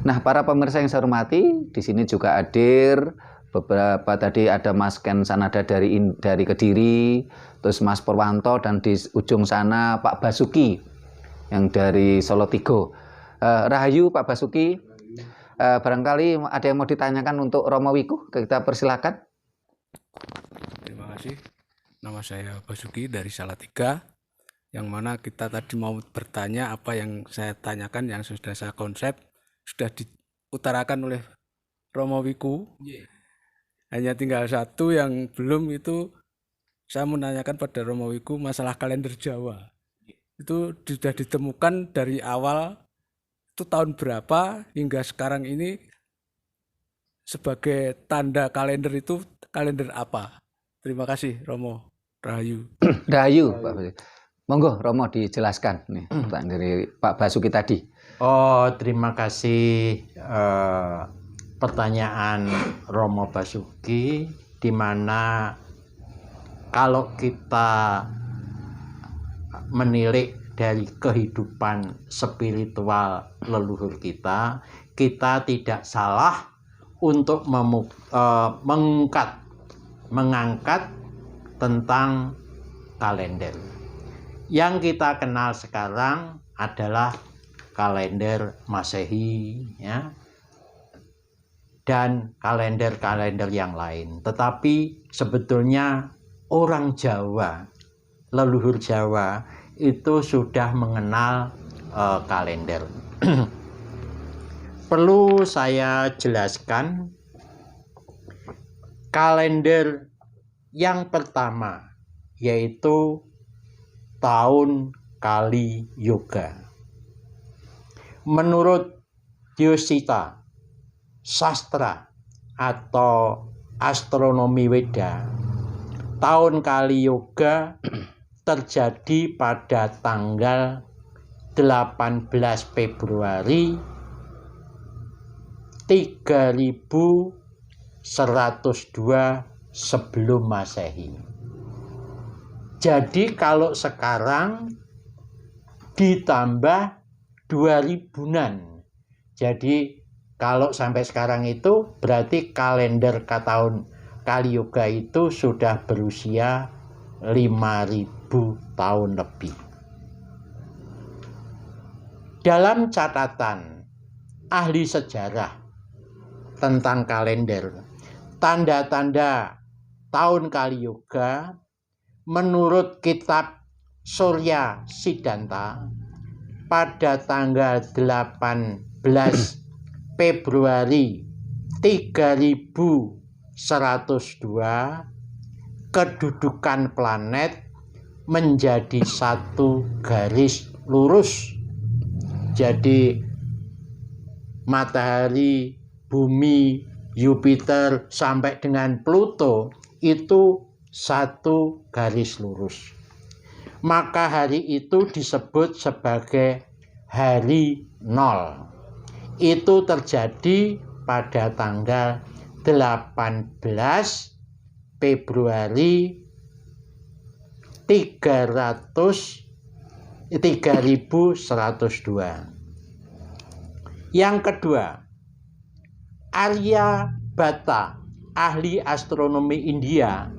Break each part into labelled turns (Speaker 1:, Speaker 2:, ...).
Speaker 1: Nah, para pemirsa yang saya hormati, di sini juga hadir beberapa, tadi ada Mas Ken Sanada dari Kediri, terus Mas Purwanto, dan di ujung sana Pak Basuki yang dari Solo Tigo. Rahayu Pak Basuki. Barangkali ada yang mau ditanyakan untuk Romo Wiku, kita persilakan.
Speaker 2: Terima kasih. Nama saya Basuki dari Salatiga, yang mana kita tadi mau bertanya apa yang saya tanyakan, yang sudah saya konsep, sudah diutarakan oleh Romo Wiku. Hanya tinggal satu yang belum, itu saya menanyakan pada Romo Wiku masalah kalender Jawa. Itu sudah ditemukan dari awal, itu tahun berapa hingga sekarang ini, sebagai tanda kalender itu kalender apa? Terima kasih Romo. Rahayu.
Speaker 1: Rahayu Pak Basuki. Monggo Romo dijelaskan nih pertanyaan dari Pak Basuki tadi.
Speaker 3: Oh, terima kasih pertanyaan Romo Basuki, di mana kalau kita menilik dari kehidupan spiritual leluhur kita tidak salah untuk mengangkat tentang kalender. Yang kita kenal sekarang adalah kalender Masehi, ya, dan kalender-kalender yang lain. Tetapi sebetulnya orang Jawa, leluhur Jawa itu sudah mengenal kalender. Perlu saya jelaskan, kalender yang pertama yaitu tahun Kali Yoga. Menurut Diosita, sastra atau astronomi Weda, tahun Kali Yoga terjadi pada tanggal 18 Februari 3102 sebelum Masehi. Jadi kalau sekarang ditambah 2000-an. Jadi kalau sampai sekarang itu berarti kalender tahun Kali Yoga itu sudah berusia 5000 tahun lebih. Dalam catatan ahli sejarah tentang kalender, tanda-tanda tahun Kali Yoga menurut kitab Surya Siddhanta pada tanggal 18 Februari 3102, kedudukan planet menjadi satu garis lurus. Jadi matahari, bumi, Jupiter sampai dengan Pluto itu satu garis lurus. Maka hari itu disebut sebagai hari nol. Itu terjadi pada tanggal 18 Februari 3102. Yang kedua, Aryabhata, ahli astronomi India,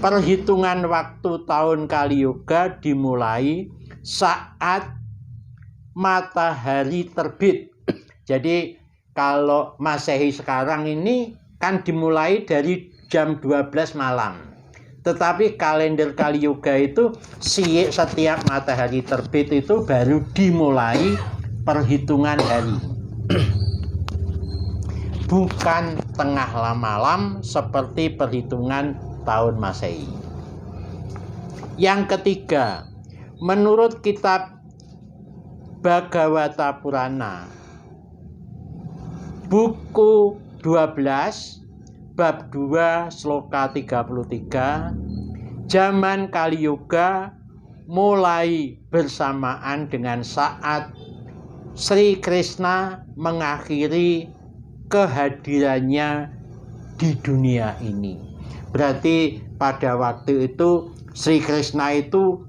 Speaker 3: perhitungan waktu tahun Kali Yoga dimulai saat matahari terbit. Jadi kalau Masehi sekarang ini kan dimulai dari jam 12 malam. Tetapi kalender Kali Yoga itu setiap matahari terbit itu baru dimulai perhitungan hari. Bukan tengah malam seperti perhitungan tahun Masehi. Yang ketiga, menurut kitab Bhagavata Purana buku 12 bab 2 sloka 33, zaman Kali Yoga mulai bersamaan dengan saat Sri Krishna mengakhiri kehadirannya di dunia ini. Berarti pada waktu itu Sri Krishna itu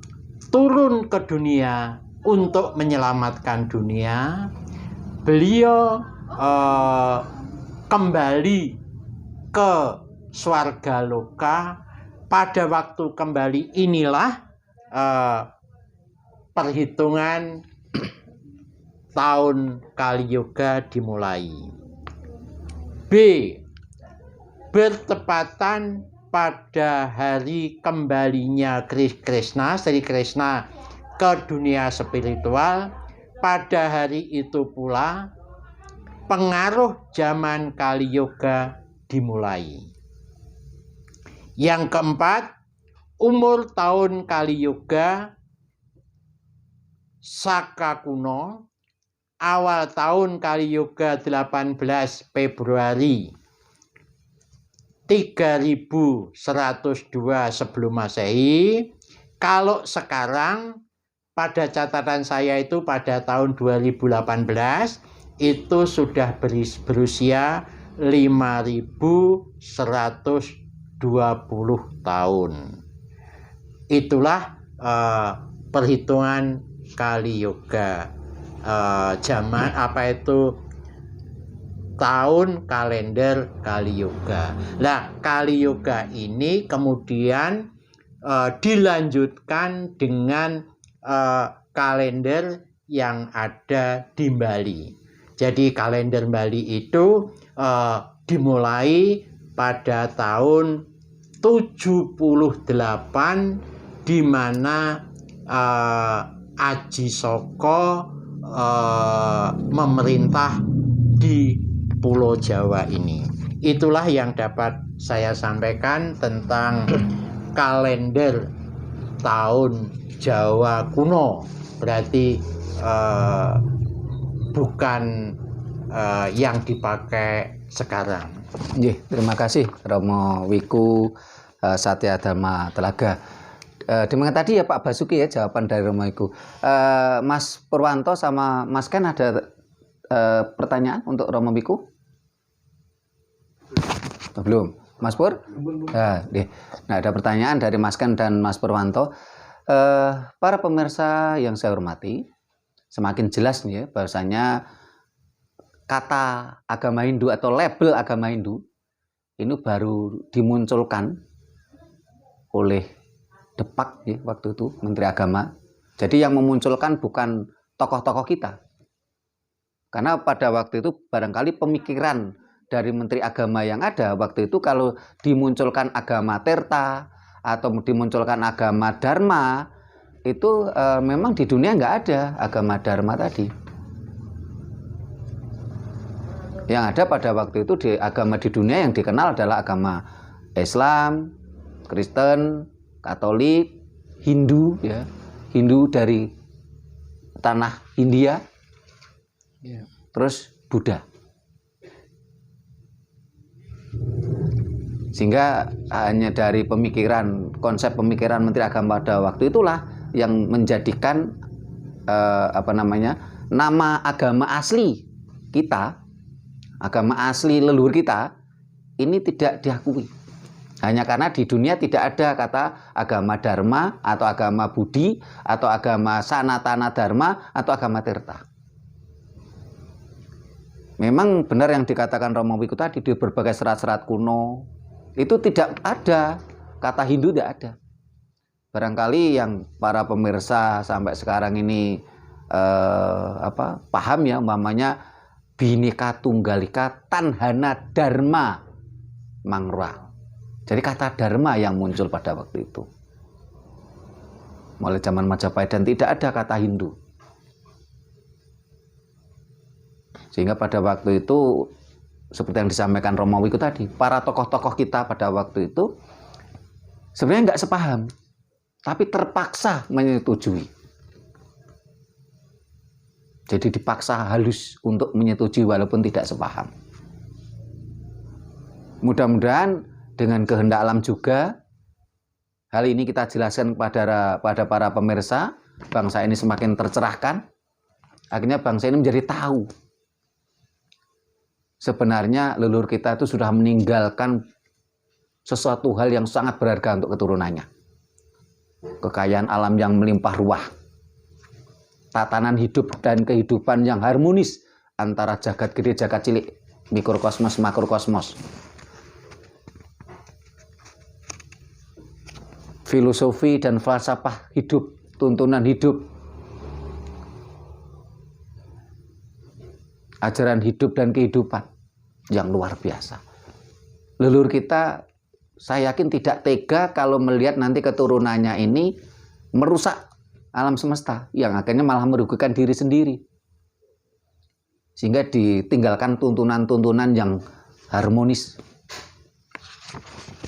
Speaker 3: turun ke dunia untuk menyelamatkan dunia. beliau kembali ke Swargaloka. Pada waktu kembali inilah perhitungan tahun Kali Yoga dimulai. B. Bertepatan pada hari kembalinya Krishna, Sri Krishna ke dunia spiritual, pada hari itu pula pengaruh zaman Kali Yoga dimulai. Yang keempat, umur tahun Kali Yoga Saka kuno, awal tahun Kali Yoga 18 Februari 3102 sebelum Masehi. Kalau sekarang pada catatan saya itu pada tahun 2018 itu sudah berusia 5120 tahun. Itulah perhitungan Kali Yoga, zaman tahun kalender Kali Yoga. Nah, Kali Yoga ini kemudian dilanjutkan dengan kalender yang ada di Bali. Jadi kalender Bali itu dimulai pada tahun 78 di mana Aji Saka memerintah di Pulau Jawa ini. Itulah yang dapat saya sampaikan tentang kalender tahun Jawa kuno. Berarti bukan yang dipakai sekarang.
Speaker 1: Terima kasih Romo Wiku Satya Dharma Telaga. Dengan tadi ya Pak Basuki ya jawaban dari Romo Wiku. Mas Purwanto sama Mas Ken ada pertanyaan untuk Romo Wiku? Belum. Mas Pur? Nah, ada pertanyaan dari Mas Ken dan Mas Purwanto. Para pemirsa yang saya hormati, semakin jelas nih ya bahwasanya kata agama Hindu atau label agama Hindu ini baru dimunculkan oleh Depak ya, waktu itu Menteri Agama. Jadi yang memunculkan bukan tokoh-tokoh kita. Karena pada waktu itu barangkali pemikiran dari Menteri Agama yang ada waktu itu kalau dimunculkan agama Tirta atau dimunculkan agama Dharma itu memang di dunia nggak ada agama Dharma tadi. Yang ada pada waktu itu di agama di dunia yang dikenal adalah agama Islam, Kristen, Katolik, Hindu ya. Hindu dari tanah India. Terus Buddha. Sehingga hanya dari konsep pemikiran Menteri Agama pada waktu itulah yang menjadikan nama agama asli kita, agama asli leluhur kita ini tidak diakui. Hanya karena di dunia tidak ada kata agama Dharma atau agama Budi atau agama Sanatana Dharma atau agama Tirta. Memang benar yang dikatakan Romo Wiku tadi di berbagai serat-serat kuno itu tidak ada kata Hindu, tidak ada. Barangkali yang para pemirsa sampai sekarang ini paham ya, umpamanya Bhinneka Tunggal Ika Tanhana Dharma Mangra. Jadi kata Dharma yang muncul pada waktu itu. Mulai zaman Majapahit dan tidak ada kata Hindu. Sehingga pada waktu itu seperti yang disampaikan Romo Wiku tadi, para tokoh-tokoh kita pada waktu itu sebenarnya nggak sepaham, tapi terpaksa menyetujui. Jadi dipaksa halus untuk menyetujui walaupun tidak sepaham. Mudah-mudahan dengan kehendak alam juga, hal ini kita jelaskan pada para pemirsa, bangsa ini semakin tercerahkan. Akhirnya bangsa ini menjadi tahu. Sebenarnya leluhur kita itu sudah meninggalkan sesuatu hal yang sangat berharga untuk keturunannya. Kekayaan alam yang melimpah ruah. Tatanan hidup dan kehidupan yang harmonis antara jagat gede, jagat cilik, mikrokosmos, makrokosmos. Filosofi dan falsafah hidup, tuntunan hidup, ajaran hidup dan kehidupan yang luar biasa. Leluhur kita, saya yakin tidak tega kalau melihat nanti keturunannya ini merusak alam semesta, yang akhirnya malah merugikan diri sendiri. Sehingga ditinggalkan tuntunan-tuntunan yang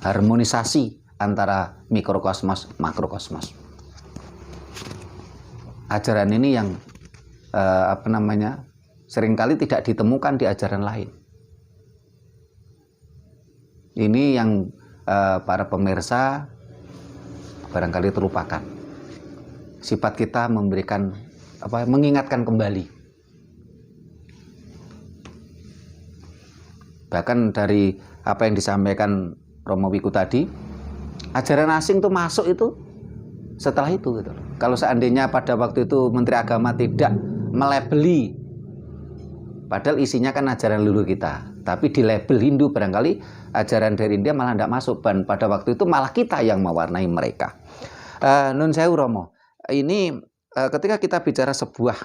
Speaker 1: harmonisasi antara mikrokosmos, makrokosmos. Ajaran ini yang seringkali tidak ditemukan di ajaran lain. Ini yang para pemirsa barangkali terlupakan. Sifat kita memberikan mengingatkan kembali. Bahkan dari apa yang disampaikan Romo Wiku tadi, ajaran asing tuh masuk itu setelah itu gitu. Kalau seandainya pada waktu itu Menteri Agama tidak melabeli, padahal isinya kan ajaran leluhur kita, tapi di label Hindu, barangkali ajaran dari India malah tidak masuk, dan pada waktu itu malah kita yang mewarnai mereka. Nun sewu Romo, ini ketika kita bicara sebuah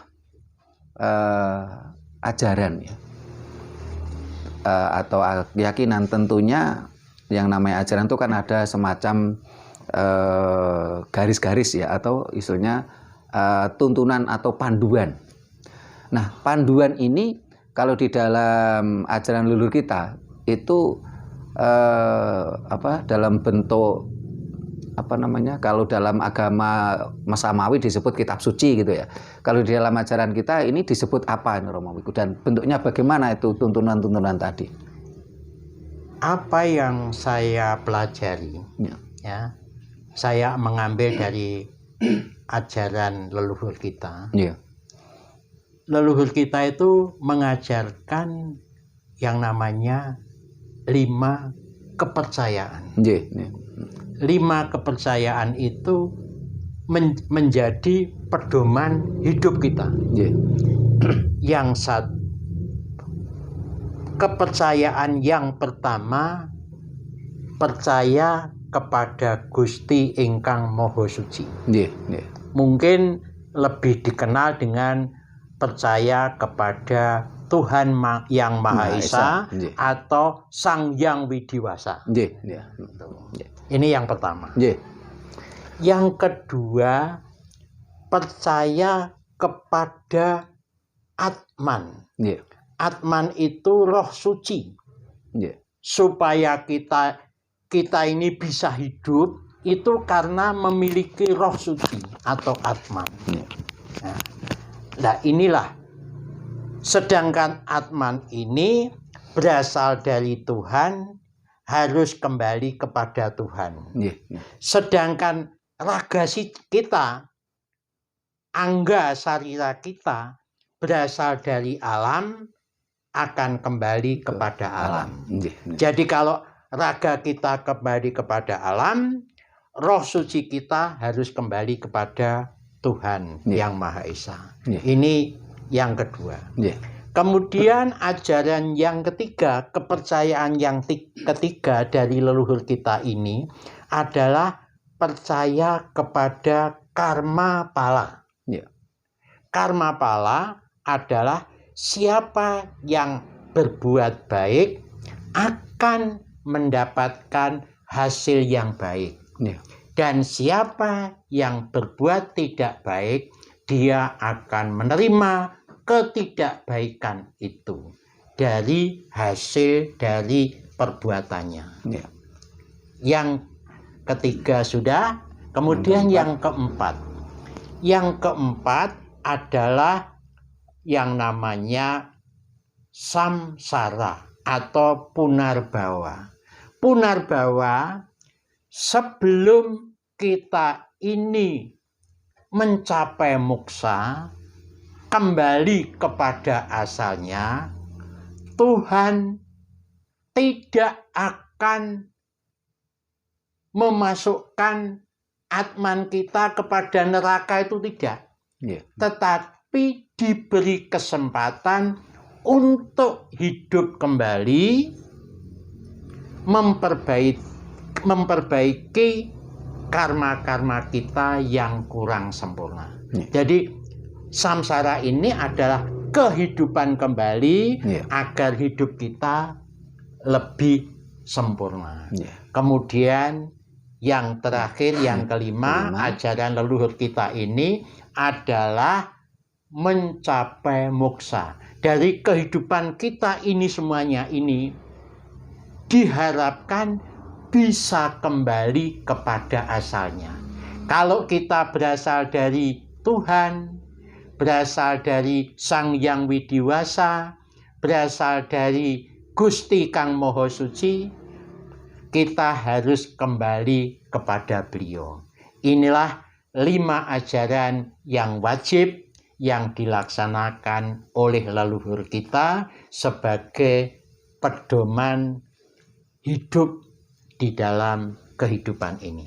Speaker 1: ajaran ya, atau keyakinan, tentunya yang namanya ajaran itu kan ada semacam garis-garis ya, atau istilahnya tuntunan atau panduan. Nah, panduan ini kalau di dalam ajaran leluhur kita itu dalam bentuk kalau dalam agama Samawi disebut kitab suci gitu ya. Kalau di dalam ajaran kita ini disebut apa ini Romo Wiku, dan bentuknya bagaimana itu tuntunan-tuntunan tadi?
Speaker 3: Apa yang saya pelajari ya, saya mengambil dari ajaran leluhur kita.
Speaker 1: Ya.
Speaker 3: Leluhur kita itu mengajarkan yang namanya 5 kepercayaan.
Speaker 1: Ya.
Speaker 3: 5 kepercayaan itu menjadi pedoman hidup kita.
Speaker 1: Ya.
Speaker 3: Yang satu, kepercayaan yang pertama, percaya kepada Gusti Ingkang Maha Suci.
Speaker 1: Ya. Ya.
Speaker 3: Mungkin lebih dikenal dengan percaya kepada Tuhan yang Maha Esa atau Sang Hyang Widiwasa.
Speaker 1: Ya. Ya.
Speaker 3: Ini yang pertama.
Speaker 1: Ya.
Speaker 3: Yang kedua, percaya kepada Atman.
Speaker 1: Ya.
Speaker 3: Atman itu roh suci.
Speaker 1: Ya.
Speaker 3: Supaya kita ini bisa hidup itu karena memiliki roh suci atau Atman.
Speaker 1: Ya.
Speaker 3: Nah, inilah. Sedangkan Atman ini berasal dari Tuhan, harus kembali kepada Tuhan.
Speaker 1: Ya.
Speaker 3: Sedangkan raga kita, angga sarira kita, berasal dari alam, akan kembali kepada alam.
Speaker 1: Ya.
Speaker 3: Jadi kalau raga kita kembali kepada alam, roh suci kita harus kembali kepada Tuhan yang Maha Esa. Ini yang kedua. Kemudian ajaran yang ketiga, kepercayaan yang ketiga dari leluhur kita ini adalah percaya kepada karma pala. Karma pala adalah siapa yang berbuat baik akan mendapatkan hasil yang baik. Dan siapa yang berbuat tidak baik, dia akan menerima ketidakbaikan itu dari hasil dari perbuatannya. Yang ketiga sudah, kemudian yang keempat. Yang keempat adalah yang namanya samsara atau punarbawa. Punarbawa, sebelum kita ini mencapai moksa, kembali kepada asalnya, Tuhan tidak akan memasukkan Atman kita kepada neraka, itu tidak. Tetapi diberi kesempatan untuk hidup kembali, memperbaiki karma-karma kita yang kurang sempurna. Jadi samsara ini adalah kehidupan kembali agar hidup kita lebih sempurna. Kemudian yang terakhir, yang kelima, ajaran leluhur kita ini adalah mencapai moksa. Dari kehidupan kita ini semuanya ini diharapkan bisa kembali kepada asalnya. Kalau kita berasal dari Tuhan, berasal dari Sang Hyang Widiwasa, berasal dari Gusti Kang Moho Suci, kita harus kembali kepada beliau. Inilah 5 ajaran yang wajib yang dilaksanakan oleh leluhur kita sebagai pedoman hidup di dalam kehidupan ini.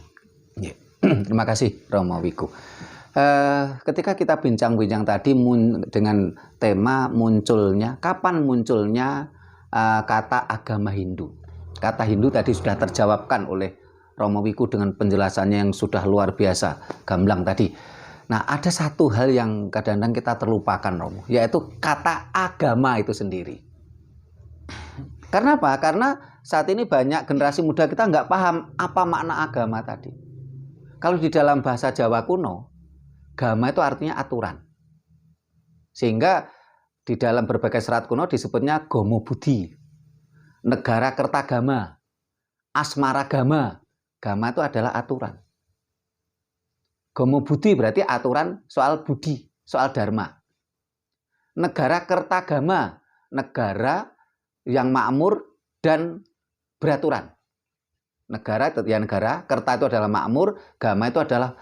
Speaker 1: Terima kasih Romo Wiku. Ketika kita bincang-bincang tadi dengan tema munculnya, kapan munculnya kata agama Hindu. Kata Hindu tadi sudah terjawabkan oleh Romo Wiku dengan penjelasannya yang sudah luar biasa, gamblang tadi. Nah, ada satu hal yang kadang-kadang kita terlupakan, Romo, yaitu kata agama itu sendiri. Karena apa? Karena saat ini banyak generasi muda kita nggak paham apa makna agama tadi. Kalau di dalam bahasa Jawa kuno, agama itu artinya aturan. Sehingga di dalam berbagai serat kuno disebutnya Gomo Budi, negara kertagama, asmaragama. Gama itu adalah aturan. Gomo Budi berarti aturan soal budi, soal dharma. Negara kertagama, negara yang makmur dan beraturan. Negara itu ya negara, kerta itu adalah makmur, gama itu adalah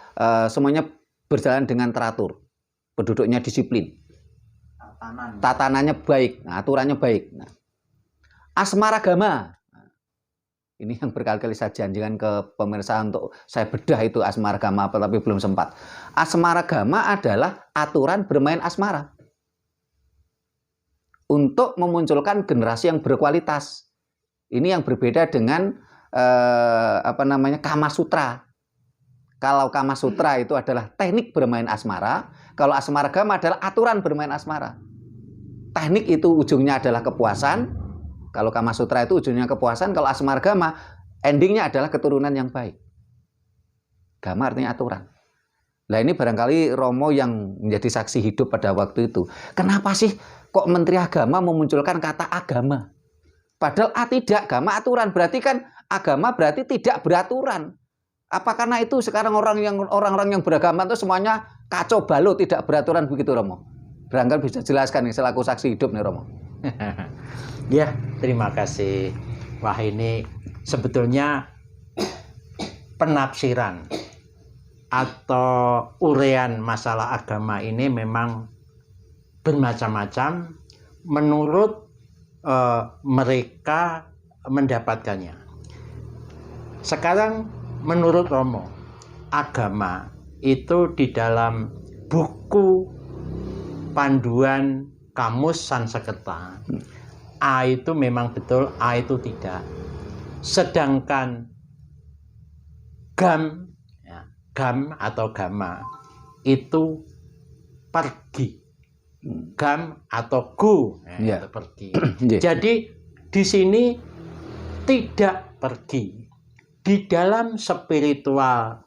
Speaker 1: semuanya berjalan dengan teratur. Penduduknya disiplin. Tatanannya baik, nah, aturannya baik. Nah, asmaragama. Ini yang berkali-kali saya janjikan ke pemirsa untuk saya bedah itu asmaragama apa, tapi belum sempat. Asmaragama adalah aturan bermain asmara. Untuk memunculkan generasi yang berkualitas. Ini yang berbeda dengan Kama Sutra. Kalau Kama Sutra itu adalah teknik bermain asmara, kalau asmaragama adalah aturan bermain asmara. Teknik itu ujungnya adalah kepuasan. Kalau Kama Sutra itu ujungnya kepuasan, kalau asmaragama endingnya adalah keturunan yang baik. Gama artinya aturan. Nah, ini barangkali Romo yang menjadi saksi hidup pada waktu itu. Kenapa sih kok Menteri Agama memunculkan kata agama? Padahal tidak, agama aturan. Berarti kan agama berarti tidak beraturan. Apa karena itu sekarang orang-orang yang beragama itu semuanya kacau balau, tidak beraturan begitu, Romo? Barangkali bisa jelaskan nih selaku saksi hidup nih, Romo.
Speaker 3: Ya, terima kasih. Wah, ini sebetulnya penafsiran atau uraian masalah agama ini memang bermacam-macam menurut mereka mendapatkannya. Sekarang menurut Romo, agama itu di dalam buku panduan Kamus Sanskerta, A itu memang betul, A itu tidak. Sedangkan gam, ya, gam atau gama itu pergi. Gam atau go, ya, itu pergi. Jadi di sini tidak pergi. Di dalam spiritual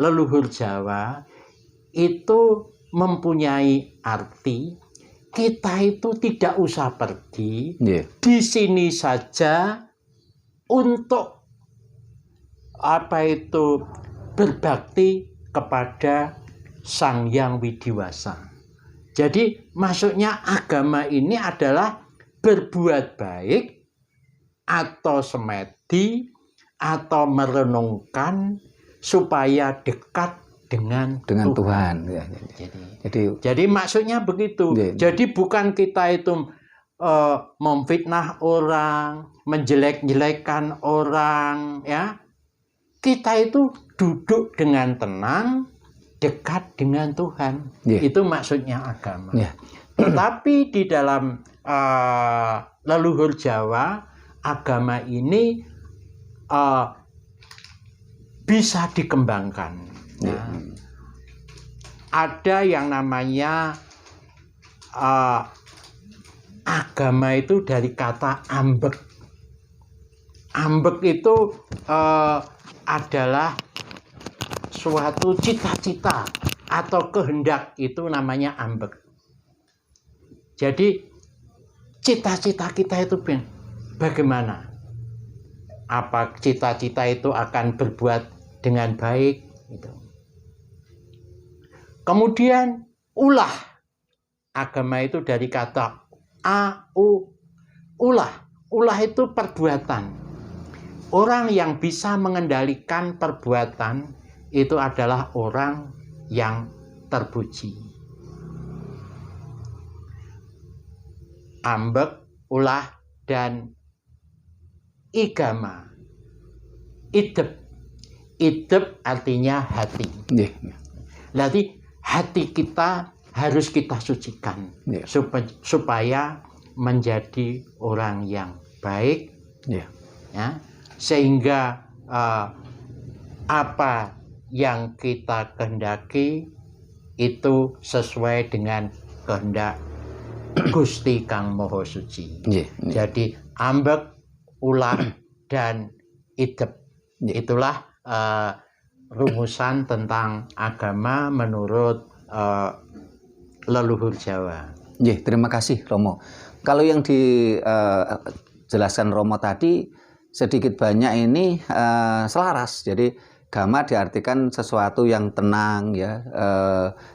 Speaker 3: leluhur Jawa itu mempunyai arti kita itu tidak usah pergi, di sini saja untuk berbakti kepada Sang Hyang Widiwasa. Jadi maksudnya agama ini adalah berbuat baik atau semedi atau merenungkan supaya dekat dengan
Speaker 1: Tuhan. Ya.
Speaker 3: Jadi maksudnya begitu. Jadi bukan kita itu memfitnah orang, menjelek-jelekkan orang, ya. Kita itu duduk dengan tenang, dekat dengan Tuhan. Itu maksudnya agama. Tetapi di dalam leluhur Jawa, agama ini bisa dikembangkan. Nah, ada yang namanya agama itu dari kata ambek. Ambek itu adalah suatu cita-cita atau kehendak, itu namanya ambek. Jadi cita-cita kita itu bagaimana? Apa cita-cita itu akan berbuat dengan baik? Gitu. Kemudian ulah. Agama itu dari kata ulah. Ulah itu perbuatan. Orang yang bisa mengendalikan perbuatan itu adalah orang yang terpuji. Ambek, ulah, dan igama. Idep. Idep artinya hati. Jadi hati kita harus kita sucikan supaya menjadi orang yang baik, ya, sehingga apa yang kita kehendaki itu sesuai dengan kehendak Gusti Kang Maha Suci. Jadi ambek, ulah, dan idep, itulah rumusan tentang agama menurut leluhur Jawa.
Speaker 1: Terima kasih Romo. Kalau yang dijelaskan Romo tadi sedikit banyak ini selaras. Jadi agama diartikan sesuatu yang tenang, ya,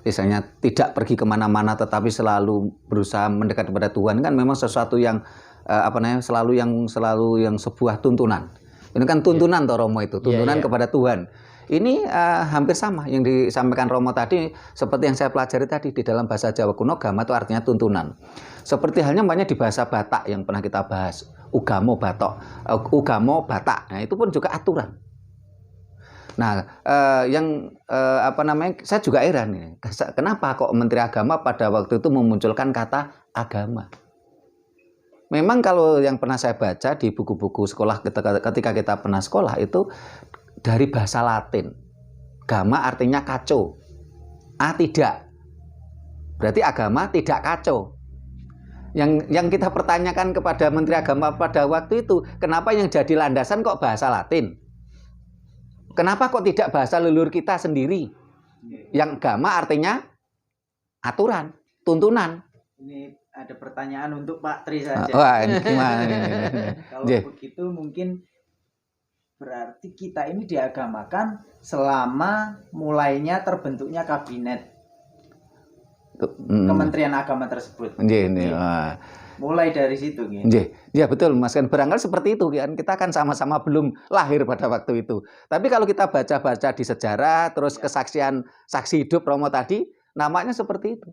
Speaker 1: misalnya tidak pergi kemana-mana tetapi selalu berusaha mendekat kepada Tuhan, kan memang sesuatu yang selalu yang sebuah tuntunan. Ini kan tuntunan toh Romo, itu tuntunan kepada Tuhan. Ini hampir sama yang disampaikan Romo tadi, seperti yang saya pelajari tadi di dalam bahasa Jawa kuno, agama itu artinya tuntunan. Seperti halnya banyak di bahasa Batak yang pernah kita bahas, ugamo Batak, Nah, itu pun juga aturan. Nah, saya juga heran nih, kenapa kok Menteri Agama pada waktu itu memunculkan kata agama. Memang kalau yang pernah saya baca di buku-buku sekolah ketika kita pernah sekolah itu dari bahasa Latin. Gama artinya kacau. Tidak. Berarti agama tidak kacau. Yang kita pertanyakan kepada Menteri Agama pada waktu itu, kenapa yang jadi landasan kok bahasa Latin? Kenapa kok tidak bahasa leluhur kita sendiri? Yang gama artinya aturan, tuntunan.
Speaker 4: Ini ada pertanyaan untuk Pak Tri saja.
Speaker 1: Wah, gimana?
Speaker 4: Kalau begitu mungkin berarti kita ini diagamakan selama mulainya terbentuknya kabinet Kementerian Agama tersebut. Mulai dari situ.
Speaker 1: Ya betul Mas, kan barangkali seperti itu kan, kita kan sama-sama belum lahir pada waktu itu. Tapi kalau kita baca-baca di sejarah, terus kesaksian saksi hidup Romo tadi, namanya seperti itu.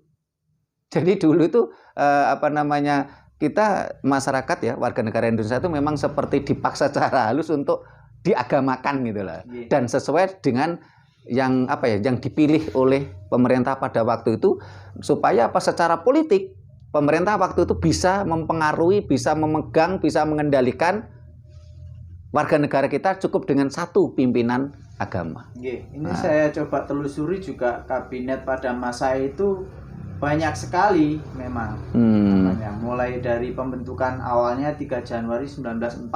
Speaker 1: Jadi dulu itu kita masyarakat, ya, warga negara Indonesia itu memang seperti dipaksa secara halus untuk diagamakan gitu lah. Dan sesuai dengan yang dipilih oleh pemerintah pada waktu itu, supaya secara politik pemerintah waktu itu bisa mempengaruhi, bisa memegang, bisa mengendalikan warga negara kita cukup dengan satu pimpinan agama.
Speaker 4: Ini saya coba telusuri juga, kabinet pada masa itu banyak sekali memang. Mulai dari pembentukan awalnya 3 Januari 1946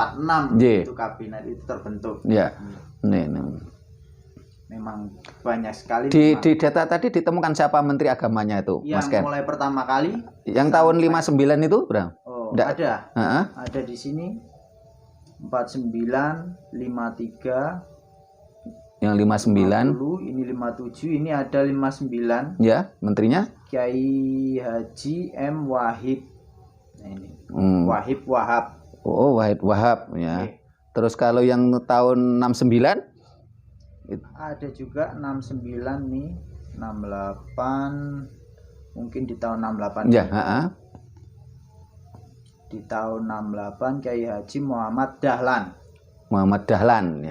Speaker 4: itu kabinet itu terbentuk. Memang banyak sekali.
Speaker 1: Di data tadi ditemukan siapa menteri agamanya itu,
Speaker 4: Mas Ken? Yang mulai pertama kali.
Speaker 1: Yang tahun 59 itu, Bro?
Speaker 4: Ada. Ada di sini 49, 53.
Speaker 1: Yang 59.
Speaker 4: 50, ini 57, ini ada 59.
Speaker 1: Ya, menterinya?
Speaker 4: Kiai Haji M. Wahid. Nah, ini. Wahab.
Speaker 1: Oh, Wahab, ya. Terus kalau yang tahun 69?
Speaker 4: Ada juga 69 nih, 68. Mungkin di tahun 68.
Speaker 1: Ya,
Speaker 4: Di tahun 68 Kiai Haji Muhammad Dahlan.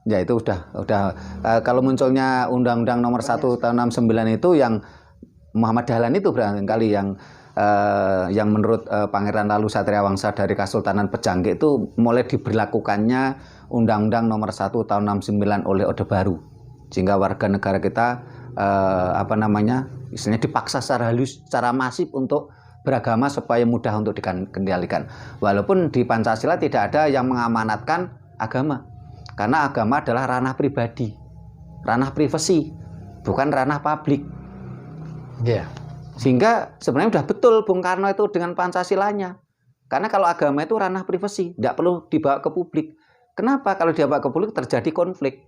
Speaker 1: Ya itu udah kalau munculnya Undang-Undang Nomor 1 tahun 69 itu yang Muhammad Dahlan itu barangkali yang yang menurut Pangeran Lalu Satria Wangsa dari Kesultanan Pejangge itu mulai diberlakukannya Undang-Undang Nomor 1 Tahun 69 oleh Orde Baru, sehingga warga negara kita istilahnya dipaksa secara halus, secara masif untuk beragama supaya mudah untuk dikendalikan. Walaupun di Pancasila tidak ada yang mengamanatkan agama, karena agama adalah ranah pribadi, ranah privasi, bukan ranah publik.
Speaker 3: Ya.
Speaker 1: Sehingga sebenarnya sudah betul Bung Karno itu dengan Pancasilanya. Karena kalau agama itu ranah privasi, tidak perlu dibawa ke publik. Kenapa? Kalau dibawa ke publik terjadi konflik.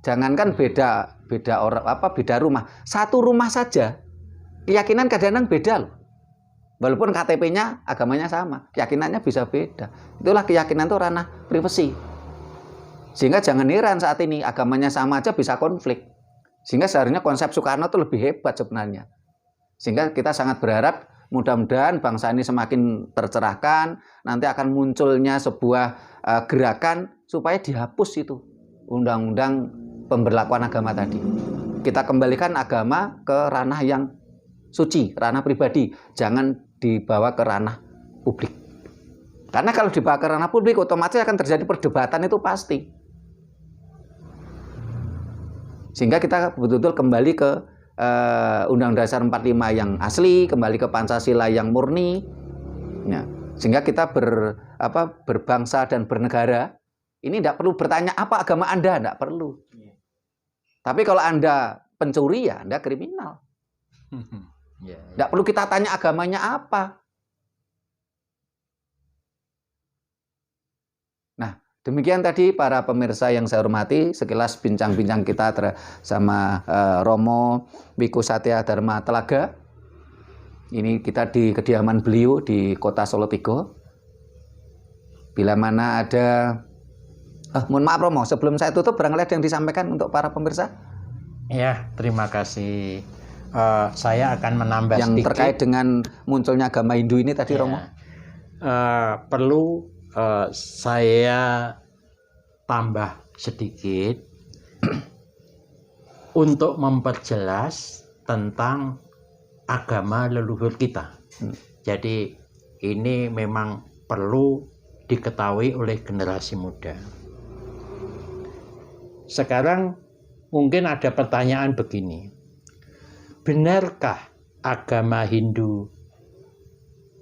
Speaker 1: Jangankan beda rumah, satu rumah saja keyakinan kadang-kadang beda loh. Walaupun KTP-nya agamanya sama, keyakinannya bisa beda. Itulah keyakinan itu ranah privasi. Sehingga jangan heran saat ini agamanya sama aja bisa konflik. Sehingga seharusnya konsep Soekarno itu lebih hebat sebenarnya. Sehingga kita sangat berharap mudah-mudahan bangsa ini semakin tercerahkan, nanti akan munculnya sebuah gerakan supaya dihapus itu undang-undang pemberlakuan agama tadi. Kita kembalikan agama ke ranah yang suci, ranah pribadi, jangan dibawa ke ranah publik. Karena kalau dibawa ke ranah publik otomatis akan terjadi perdebatan, itu pasti. Sehingga kita betul-betul kembali ke Undang-Undang Dasar 45 yang asli, kembali ke Pancasila yang murni. Ya, sehingga kita berbangsa dan bernegara. Ini tidak perlu bertanya apa agama Anda, tidak perlu. Tapi kalau Anda pencuri, ya Anda kriminal. Tidak perlu kita tanya agamanya apa. Nah, demikian tadi para pemirsa yang saya hormati, sekilas bincang-bincang kita sama Romo Wiku Satya Dharma Telaga. Ini kita di kediaman beliau di Kota Solotigo. Bila mana ada mohon maaf Romo, sebelum saya tutup barangkali ada yang disampaikan untuk para pemirsa.
Speaker 3: Ya, terima kasih. Saya akan menambah
Speaker 1: yang
Speaker 3: sedikit
Speaker 1: terkait dengan munculnya agama Hindu ini tadi,
Speaker 3: ya.
Speaker 1: Romo.
Speaker 3: Perlu saya tambah sedikit untuk memperjelas tentang agama leluhur kita. Jadi ini memang perlu diketahui oleh generasi muda. Sekarang mungkin ada pertanyaan begini. Benarkah agama Hindu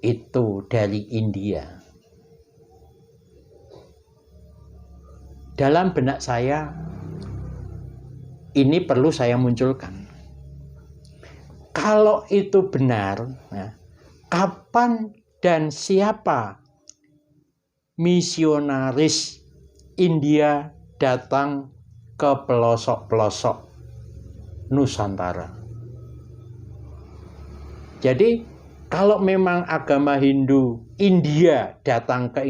Speaker 3: itu dari India? Dalam benak saya, ini perlu saya munculkan. Kalau itu benar, ya, kapan dan siapa misionaris India datang ke pelosok-pelosok Nusantara? Jadi, kalau memang agama Hindu India datang ke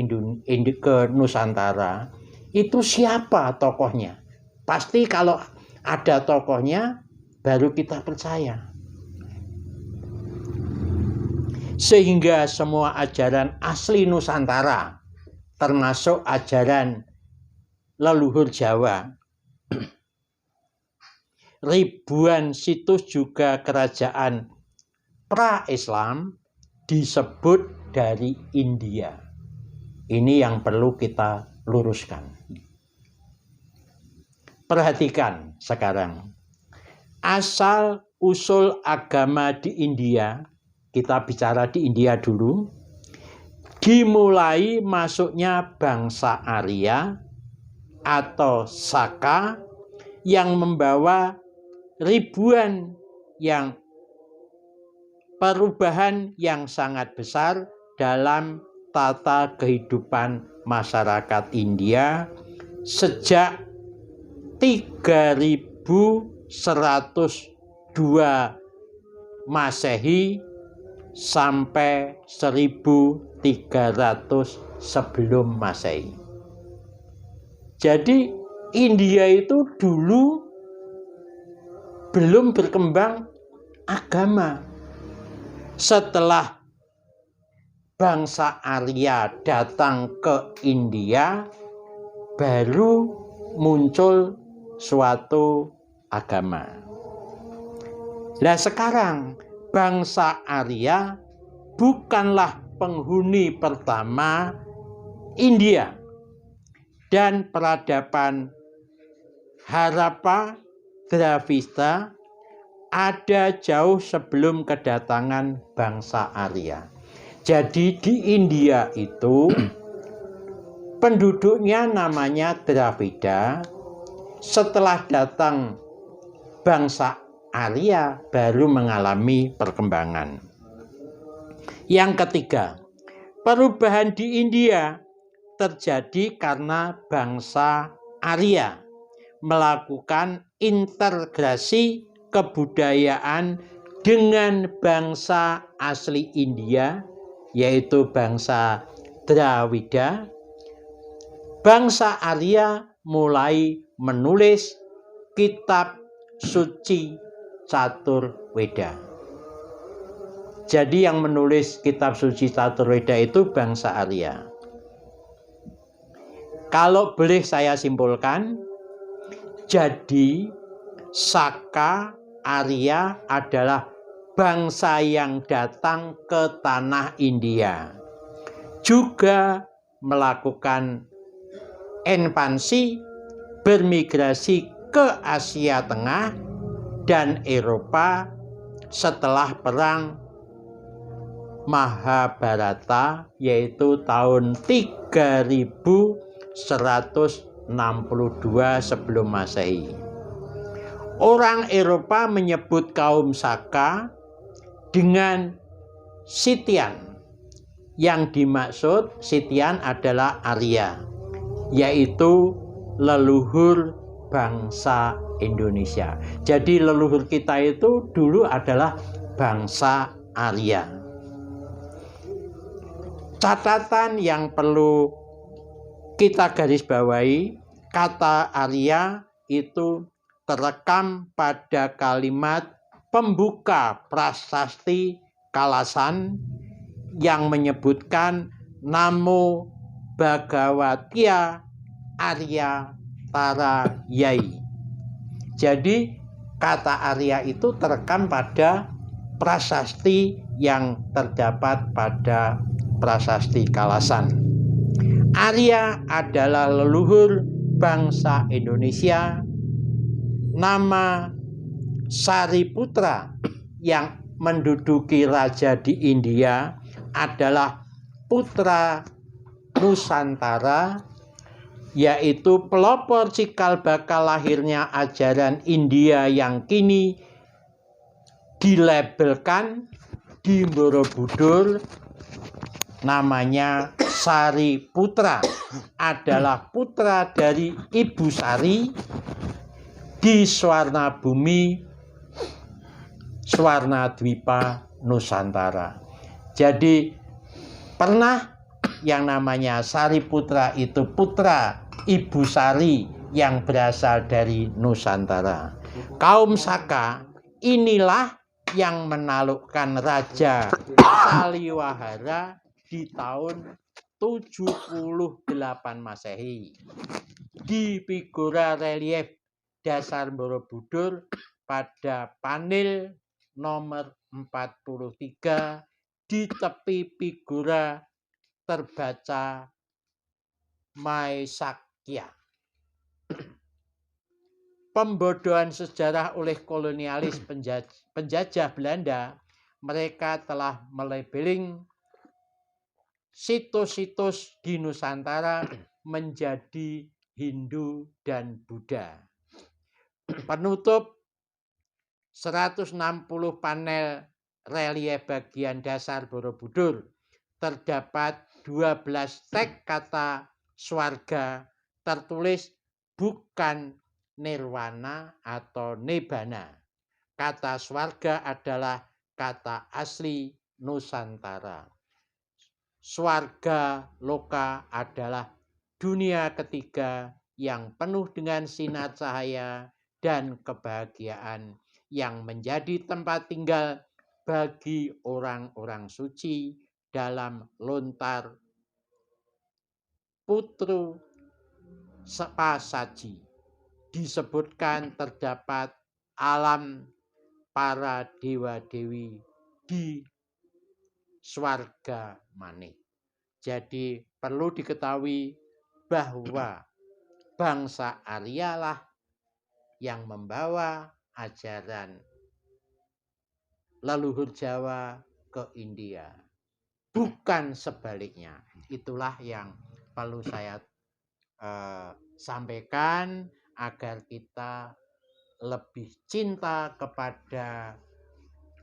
Speaker 3: Nusantara, itu siapa tokohnya? Pasti kalau ada tokohnya, baru kita percaya. Sehingga semua ajaran asli Nusantara, termasuk ajaran leluhur Jawa, ribuan situs juga kerajaan pra-Islam disebut dari India. Ini yang perlu kita luruskan. Perhatikan sekarang. Asal usul agama di India, kita bicara di India dulu, dimulai masuknya bangsa Arya atau Saka yang membawa ribuan yang perubahan yang sangat besar dalam tata kehidupan masyarakat India sejak 3102 Masehi sampai 1300 sebelum Masehi. Jadi India itu dulu belum berkembang agama. Setelah bangsa Arya datang ke India, baru muncul suatu agama. Nah sekarang bangsa Arya bukanlah penghuni pertama India, dan peradaban Harappa Dravida ada jauh sebelum kedatangan bangsa Arya. Jadi di India itu penduduknya namanya Dravida. Setelah datang bangsa Arya baru mengalami perkembangan. Yang ketiga, perubahan di India terjadi karena bangsa Arya melakukan integrasi kebudayaan dengan bangsa asli India, yaitu bangsa Dravida. Bangsa Arya mulai menulis kitab suci Caturveda. Jadi yang menulis kitab suci Caturveda itu bangsa Arya. Kalau boleh saya simpulkan, jadi Saka Arya adalah bangsa yang datang ke tanah India, juga melakukan ekspansi, bermigrasi ke Asia Tengah dan Eropa setelah perang Mahabharata, yaitu tahun 3162 sebelum Masehi. Orang Eropa menyebut kaum Saka dengan Scythian. Yang dimaksud Scythian adalah Arya, yaitu leluhur bangsa Indonesia. Jadi leluhur kita itu dulu adalah bangsa Arya. Catatan yang perlu kita garis bawahi, kata Arya itu terekam pada kalimat pembuka prasasti Kalasan yang menyebutkan Namo Bhagavatia Arya Tara Yai. Jadi kata Arya itu terekam pada prasasti yang terdapat pada prasasti Kalasan. Arya adalah leluhur bangsa Indonesia. Nama Sariputra yang menduduki raja di India adalah putra Nusantara, yaitu pelopor cikal bakal lahirnya ajaran India yang kini dilabelkan di Borobudur. Namanya Sariputra, adalah putra dari Ibu Sari di Swarna Bumi Swarnadwipa Nusantara. Jadi pernah yang namanya Sariputra itu putra Ibu Sari yang berasal dari Nusantara. Kaum Saka inilah yang menaklukkan Raja Saliwahara di tahun 78 Masehi. Di figura relief dasar Borobudur pada panel nomor 43 di tepi figura terbaca Maesakya. Pembodohan sejarah oleh kolonialis penjajah Belanda, mereka telah melabeling situs-situs di Nusantara menjadi Hindu dan Buddha. Penutup 160 panel relief bagian dasar Borobudur terdapat 12 teks kata swarga tertulis bukan nirwana atau nibbana. Kata swarga adalah kata asli Nusantara. Swarga loka adalah dunia ketiga yang penuh dengan sinar cahaya dan kebahagiaan, yang menjadi tempat tinggal bagi orang-orang suci dalam lontar Putru Pasaji. Disebutkan terdapat alam para dewa-dewi di swarga maneh. Jadi perlu diketahui bahwa bangsa Arya lah yang membawa ajaran leluhur Jawa ke India, bukan sebaliknya. Itulah yang perlu saya sampaikan agar kita lebih cinta kepada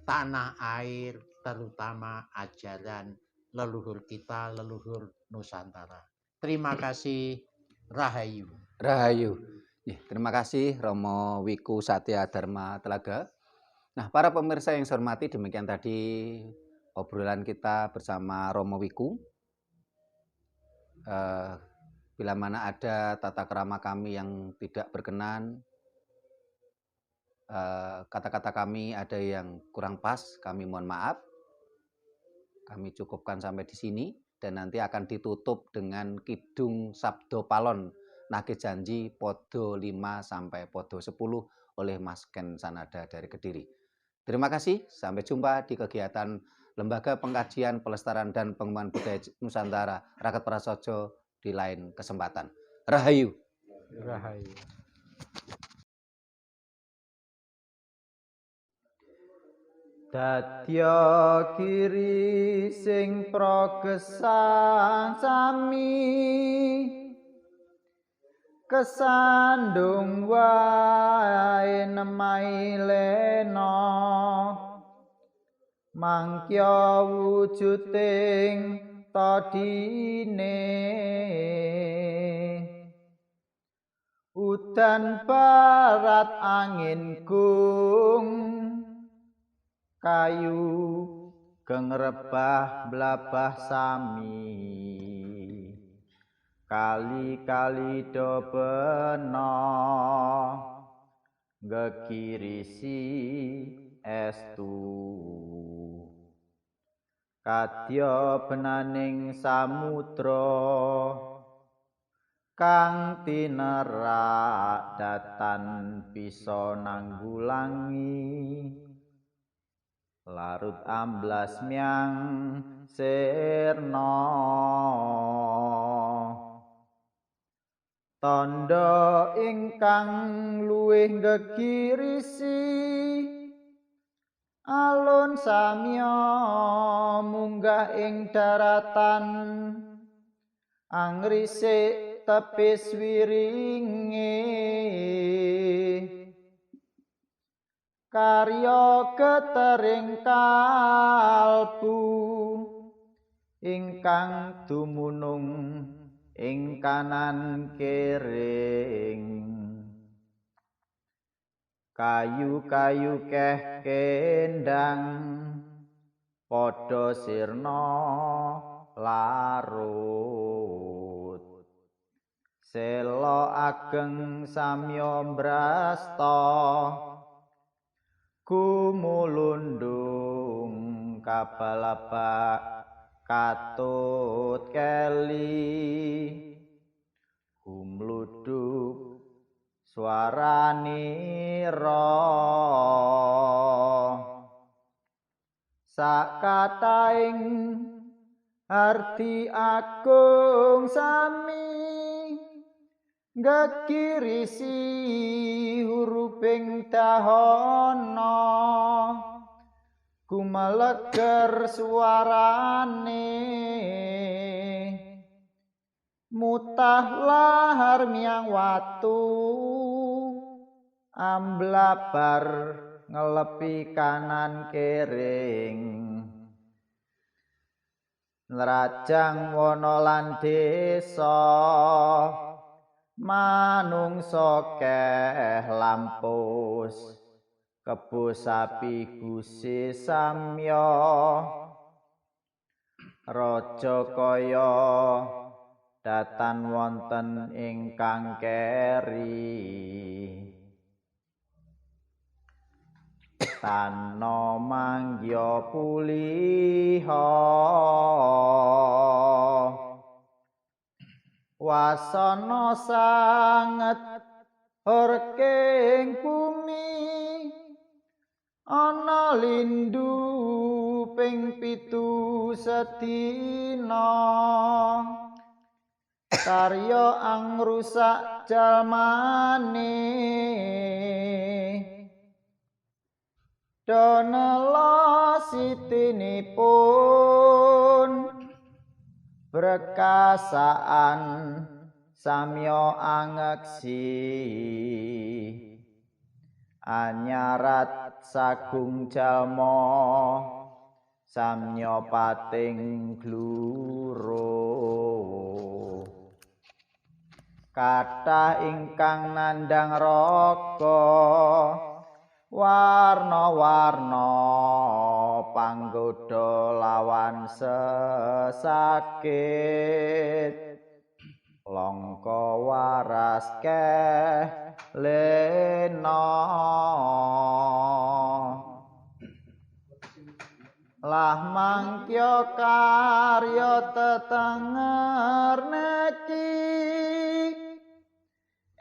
Speaker 3: tanah air, terutama ajaran leluhur kita, leluhur Nusantara. Terima kasih. Rahayu.
Speaker 1: Rahayu. Terima kasih Romo Wiku Satya Dharma Telaga. Nah, para pemirsa yang saya hormati, demikian tadi obrolan kita bersama Romo Wiku. Bila mana ada tata krama kami yang tidak berkenan, kata-kata kami ada yang kurang pas, kami mohon maaf. Kami cukupkan sampai di sini dan nanti akan ditutup dengan Kidung Sabdo Palon Nagih Janji Podo 5 sampai Podo 10 oleh Mas Ken Sanada dari Kediri. Terima kasih, sampai jumpa di kegiatan Lembaga Pengkajian, Pelestarian dan Pengembangan Budaya Nusantara Rakat Prasojo di lain kesempatan. Rahayu.
Speaker 3: Rahayu.
Speaker 4: Dadya kiri sing progesan sami kesandung wae nemai lena mangkya wujuding tadine udan barat angin gung kayu gengrebah blabah sami kali-kali do bena ngekirisi estu kadya benaning samudra kang tinerak datan bisa nanggulangi larut amblas miang sirna tanda ingkang luwih ngegirisi alun samya munggah ing daratan angrisik tepis wiringe karya ketering kalbu ingkang dumunung ing kanan kering kayu-kayu keh kendang padha sirna larut sela ageng samya brasta kumulundung kabalabak katut keli humluduk swaranira sakataing arti agung sami ngekirisi hurufing dahana kumaleger suarane mutah lahar miang watu amblabar ngelepi kanan kering nrajang wana lan desa manungsa keh lampus kebo sapi guse samya raja kaya datan wonten ingkang keri tano manggya puliha wasana sanget horking bumi ana lindu ping 7 sedina karya angrusak jalmane donela sitinipun berkasaan samya angeksi anyarat sagung jalma samya pating gluro kathah ingkang nandhang raga warna-warna panggoda lawan sesakit langka waras lena lah mangkya karya tetenger neki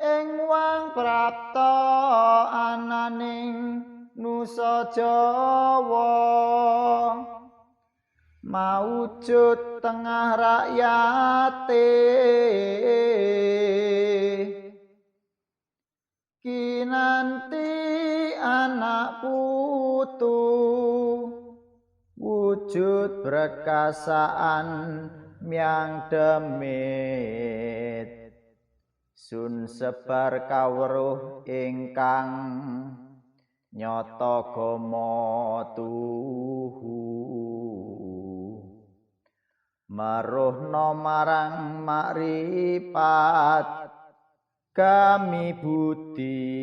Speaker 4: ing wang prapta ananing nusa Jawa maujud tengah rakyate kinanti anak putu wujud berkasaan miang demit sun sebar kawruh ingkang nyata gama tuhu maruhna marang makrifat kami budi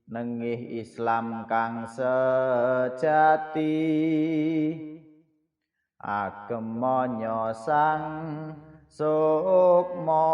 Speaker 4: nengih Islam kang sejati agama nyosang sukma